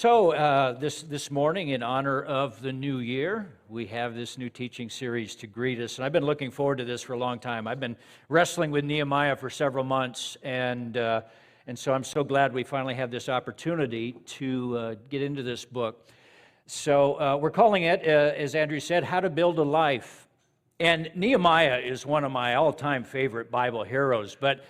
This morning, in honor of the new year, we have this new teaching series to greet us. And I've been looking forward to this for a long time. I've been wrestling with Nehemiah for several months, and so I'm so glad we finally have this opportunity to get into this book. So we're calling it, as Andrew said, How to Build a Life. And Nehemiah is one of my all-time favorite Bible heroes, but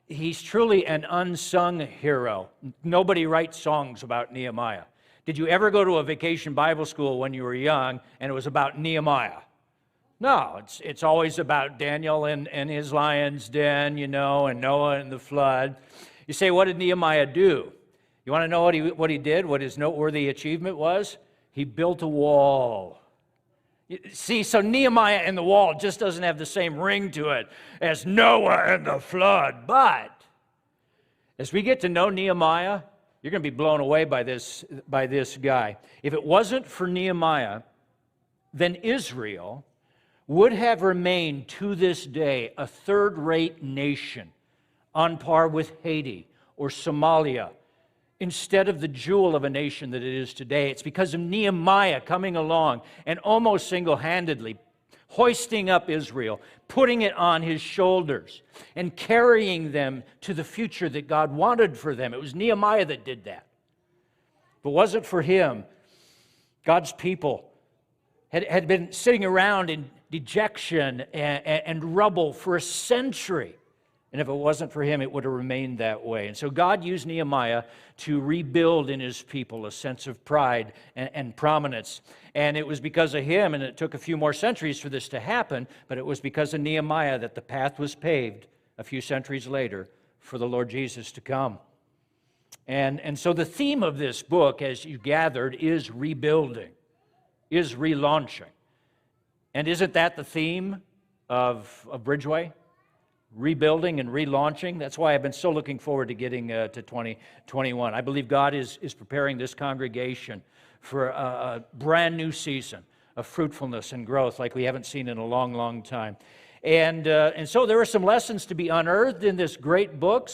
he's truly an unsung hero. Nobody writes songs about Nehemiah. Did you ever go to a vacation Bible school when you were young and it was about Nehemiah? No, it's always about Daniel and his lion's den, and Noah and the flood. You say, what did Nehemiah do? You want to know what he did, what his noteworthy achievement was? He built a wall. See, so Nehemiah and the wall just doesn't have the same ring to it as Noah and the flood. But as we get to know Nehemiah, you're going to be blown away by this guy. If it wasn't for Nehemiah, then Israel would have remained to this day a third-rate nation on par with Haiti or Somalia, instead of the jewel of a nation that it is today. It's because of Nehemiah coming along and almost single-handedly hoisting up Israel, putting it on his shoulders, and carrying them to the future that God wanted for them. It was Nehemiah that did that. If it wasn't for him, God's people had been sitting around in dejection and rubble for a century. And if it wasn't for him, it would have remained that way. And so God used Nehemiah to rebuild in his people a sense of pride and prominence. And it was because of him, and it took a few more centuries for this to happen, but it was because of Nehemiah that the path was paved a few centuries later for the Lord Jesus to come. And so the theme of this book, as you gathered, is rebuilding, is relaunching. And isn't that the theme of Bridgeway? Rebuilding and relaunching. That's why I've been so looking forward to getting to 2021. I believe God is preparing this congregation for a brand new season of fruitfulness and growth like we haven't seen in a long, long time. And so there are some lessons to be unearthed in this great book.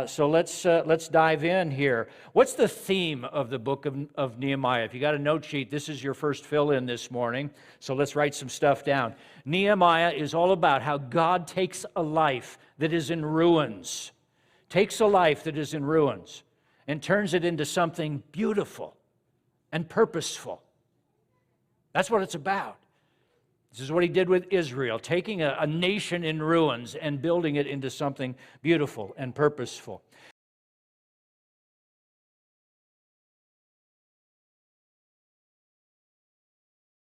So let's dive in here. What's the theme of the book of Nehemiah? If you got a note sheet, this is your first fill-in this morning. So let's write some stuff down. Nehemiah is all about how God takes a life that is in ruins, and turns it into something beautiful and purposeful. That's what it's about. This is what he did with Israel, taking a nation in ruins and building it into something beautiful and purposeful.